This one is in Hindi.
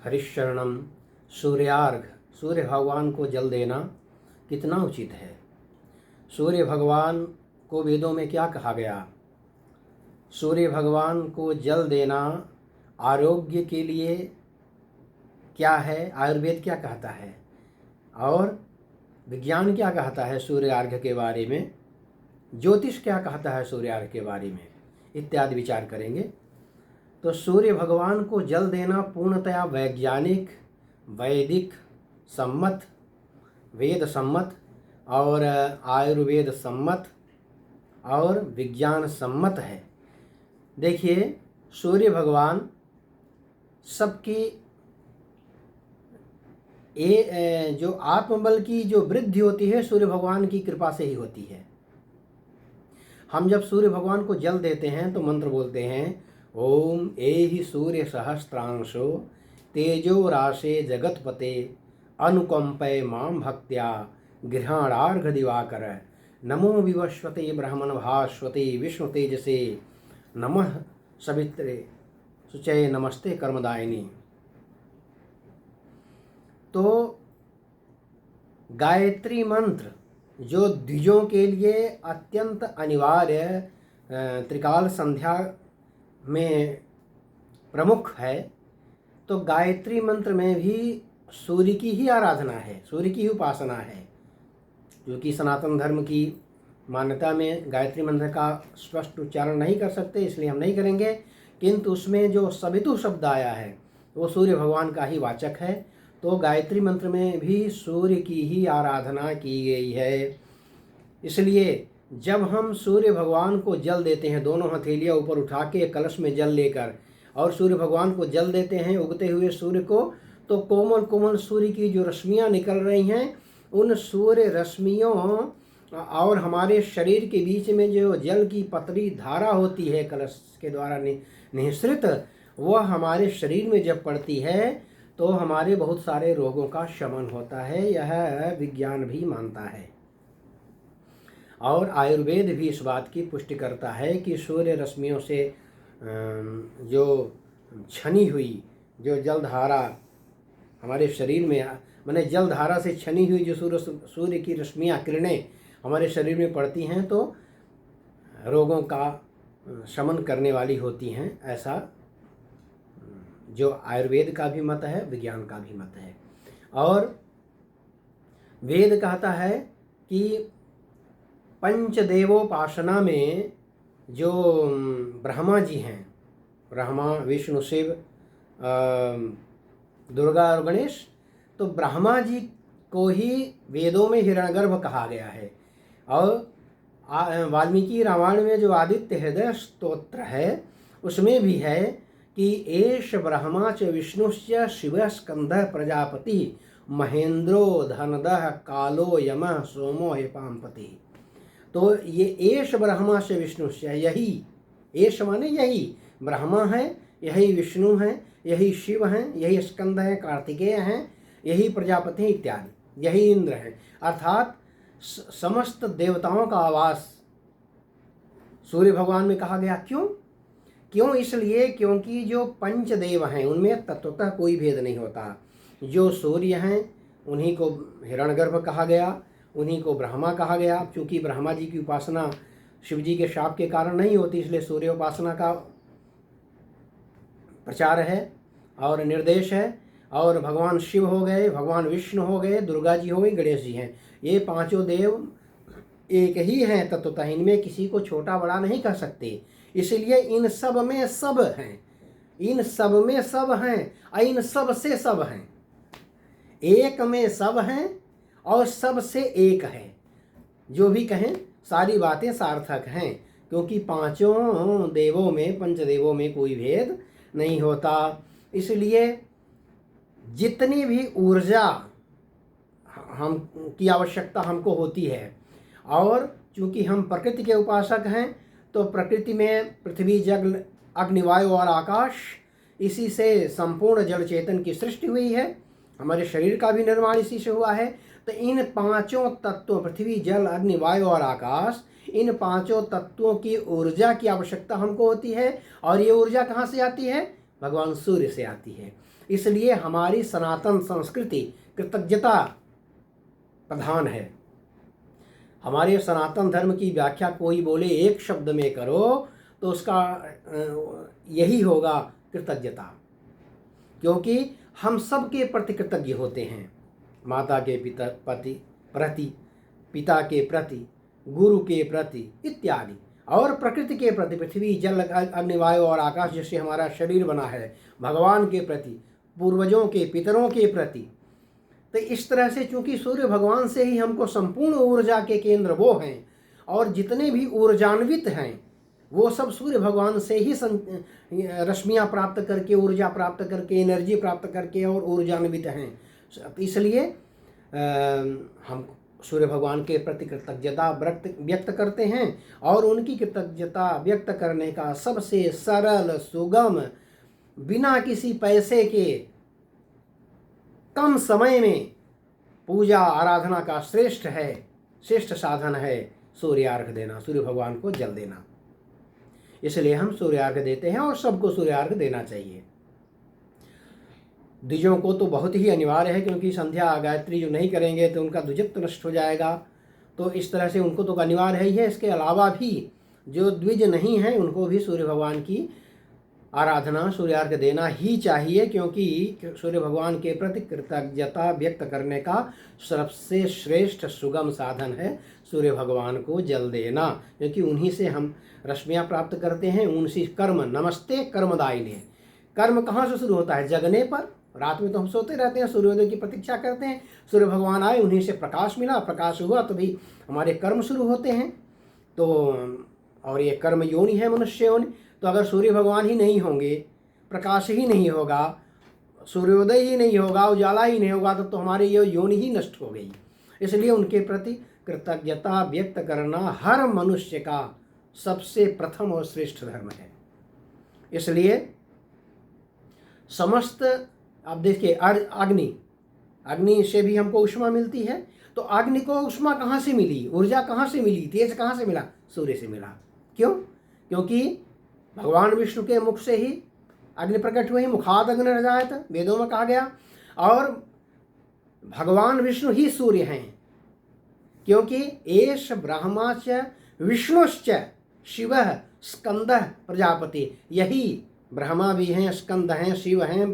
हरिशरणम सूर्यार्घ, सूर्य भगवान को जल देना कितना उचित है। सूर्य भगवान को वेदों में क्या कहा गया? सूर्य भगवान को जल देना आरोग्य के लिए क्या है, आयुर्वेद क्या कहता है और विज्ञान क्या कहता है सूर्यार्घ के बारे में, ज्योतिष क्या कहता है सूर्यार्घ के बारे में, इत्यादि विचार करेंगे। तो सूर्य भगवान को जल देना पूर्णतया वैज्ञानिक, वैदिक सम्मत, वेद सम्मत और आयुर्वेद सम्मत और विज्ञान सम्मत है। देखिए, सूर्य भगवान सबकी जो आत्मबल की जो वृद्धि होती है सूर्य भगवान की कृपा से ही होती है। हम जब सूर्य भगवान को जल देते हैं तो मंत्र बोलते हैं, ओम एहि सूर्य सहस्त्रांशो तेजो राशे जगतपते अनुकंपय माम भक्त्या गृहाणार्घ दिवाकर नमो विवस्वते ब्रह्मण भास्वते विष्णु तेजसे नमः सवित्रे सुचय नमस्ते कर्मदायिनी। तो गायत्री मंत्र जो द्विजों के लिए अत्यंत अनिवार्य त्रिकाल संध्या में प्रमुख है, तो गायत्री मंत्र में भी सूर्य की ही आराधना है, सूर्य की ही उपासना है। जो कि सनातन धर्म की मान्यता में गायत्री मंत्र का स्पष्ट उच्चारण नहीं कर सकते, इसलिए हम नहीं करेंगे, किंतु उसमें जो सवितु शब्द आया है वो सूर्य भगवान का ही वाचक है। तो गायत्री मंत्र में भी सूर्य की ही आराधना की गई है। इसलिए जब हम सूर्य भगवान को जल देते हैं, दोनों हथेलियाँ ऊपर उठा के कलश में जल लेकर और सूर्य भगवान को जल देते हैं उगते हुए सूर्य को, तो कोमल कोमल सूर्य की जो रश्मियाँ निकल रही हैं, उन सूर्य रश्मियों और हमारे शरीर के बीच में जो जल की पतली धारा होती है कलश के द्वारा निःसृत, वह हमारे शरीर में जब पड़ती है तो हमारे बहुत सारे रोगों का शमन होता है। यह विज्ञान भी मानता है और आयुर्वेद भी इस बात की पुष्टि करता है कि सूर्य रश्मियों से जो छनी हुई जो जलधारा हमारे शरीर में, माने जलधारा से छनी हुई जो सूर्य की रश्मियाँ, किरणें हमारे शरीर में पड़ती हैं तो रोगों का शमन करने वाली होती हैं। ऐसा जो आयुर्वेद का भी मत है, विज्ञान का भी मत है। और वेद कहता है कि पंचदेवोपासना में जो ब्रह्मा जी हैं, ब्रह्मा विष्णु शिव दुर्गा और गणेश, तो ब्रह्मा जी को ही वेदों में हिरण्यगर्भ कहा गया है। और वाल्मीकि रामायण में जो आदित्य हृदय स्तोत्र है उसमें भी है कि एष ब्रह्मा च विष्णुश्च शिवः स्कंदः प्रजापति महेंद्रो धनदः कालो यमः सोमो हेपांपति। तो ये एष ब्रह्मा से विष्णुश्च, यही एष माने यही ब्रह्मा है, यही विष्णु है, यही शिव हैं, यही स्कंद हैं, कार्तिकेय हैं, यही प्रजापति इत्यादि, यही इंद्र हैं। अर्थात समस्त देवताओं का आवास सूर्य भगवान में कहा गया। क्यों? इसलिए क्योंकि जो पंचदेव हैं उनमें तत्वतः कोई भेद नहीं होता। जो सूर्य हैं उन्हीं को हिरण्यगर्भ कहा गया, उन्हीं को ब्रह्मा कहा गया। क्योंकि ब्रह्मा जी की उपासना शिव जी के शाप के कारण नहीं होती, इसलिए सूर्य उपासना का प्रचार है और निर्देश है। और भगवान शिव हो गए, भगवान विष्णु हो गए, दुर्गा जी हो गई, गणेश जी हैं, ये पांचों देव एक ही हैं तत्वतः, इनमें किसी को छोटा बड़ा नहीं कह सकते। इसलिए इन सब में सब हैं, इन सब में सब हैं, इन सब से सब हैं, एक में सब हैं और सब से एक है। जो भी कहें सारी बातें सार्थक हैं, क्योंकि पांचों देवों में, पंचदेवों में कोई भेद नहीं होता। इसलिए जितनी भी ऊर्जा हम की आवश्यकता हमको होती है, और चूंकि हम प्रकृति के उपासक हैं तो प्रकृति में पृथ्वी जल अग्नि वायु और आकाश, इसी से संपूर्ण जल चेतन की सृष्टि हुई है। हमारे शरीर का भी निर्माण इसी से हुआ है। तो इन पांचों तत्वों, पृथ्वी जल अग्नि वायु और आकाश, इन पांचों तत्वों की ऊर्जा की आवश्यकता हमको होती है। और ये ऊर्जा कहाँ से आती है? भगवान सूर्य से आती है। इसलिए हमारी सनातन संस्कृति कृतज्ञता प्रधान है। हमारे सनातन धर्म की व्याख्या कोई बोले एक शब्द में करो तो उसका यही होगा कृतज्ञता, क्योंकि हम सबके प्रति कृतज्ञ होते हैं। माता के प्रति, पिता के प्रति, गुरु के प्रति इत्यादि, और प्रकृति के प्रति, पृथ्वी जल अग्नि वायु और आकाश जैसे हमारा शरीर बना है, भगवान के प्रति, पूर्वजों के पितरों के प्रति। तो इस तरह से चूंकि सूर्य भगवान से ही हमको संपूर्ण ऊर्जा के केंद्र वो हैं, और जितने भी ऊर्जान्वित हैं वो सब सूर्य भगवान से ही रश्मियाँ प्राप्त करके, ऊर्जा प्राप्त करके, एनर्जी प्राप्त करके और ऊर्जान्वित हैं। इसलिए हम सूर्य भगवान के प्रति कृतज्ञता व्यक्त करते हैं, और उनकी कृतज्ञता व्यक्त करने का सबसे सरल, सुगम, बिना किसी पैसे के, कम समय में पूजा आराधना का श्रेष्ठ साधन है सूर्यार्घ देना, सूर्य भगवान को जल देना। इसलिए हम सूर्यार्घ देते हैं और सबको सूर्यार्घ देना चाहिए। द्विजों को तो बहुत ही अनिवार्य है, क्योंकि संध्या गायत्री जो नहीं करेंगे तो उनका द्विजत्व नष्ट हो जाएगा। तो इस तरह से उनको तो अनिवार्य ही है। इसके अलावा भी जो द्विज नहीं हैं उनको भी सूर्य भगवान की आराधना, सूर्यार्घ देना ही चाहिए, क्योंकि सूर्य भगवान के प्रति कृतज्ञता व्यक्त करने का सबसे श्रेष्ठ सुगम साधन है सूर्य भगवान को जल देना, क्योंकि उन्हीं से हम रश्मियाँ प्राप्त करते हैं। उनसे कर्म, नमस्ते कर्मदायिने। कर्म कहाँ से शुरू होता है? जगने पर। रात में तो हम सोते रहते हैं, सूर्योदय की प्रतीक्षा करते हैं, सूर्य भगवान आए, उन्हीं से प्रकाश मिला, प्रकाश हुआ तो भी हमारे कर्म शुरू होते हैं। तो और ये कर्म योनि है, मनुष्य योनि। तो अगर सूर्य भगवान ही नहीं होंगे, प्रकाश ही नहीं होगा, सूर्योदय ही नहीं होगा, उजाला ही नहीं होगा, तो हमारी ये योनि ही नष्ट हो गई। इसलिए उनके प्रति कृतज्ञता व्यक्त करना हर मनुष्य का सबसे प्रथम और श्रेष्ठ धर्म है। इसलिए समस्त, आप देखिए, अग्नि से भी हमको उष्मा मिलती है। तो अग्नि को उष्मा कहाँ से मिली, ऊर्जा कहाँ से मिली, तेज कहाँ से मिला? सूर्य से मिला। क्यों? क्योंकि भगवान विष्णु के मुख से ही अग्नि प्रकट हुई, मुखाद अग्निर्जायत, वेदों में कहा गया। और भगवान विष्णु ही सूर्य हैं, क्योंकि एष ब्रह्मा च विष्णुश्च शिवः स्कंदः प्रजापति। यही ब्रह्मा भी हैं, स्कंद हैं, शिव हैं,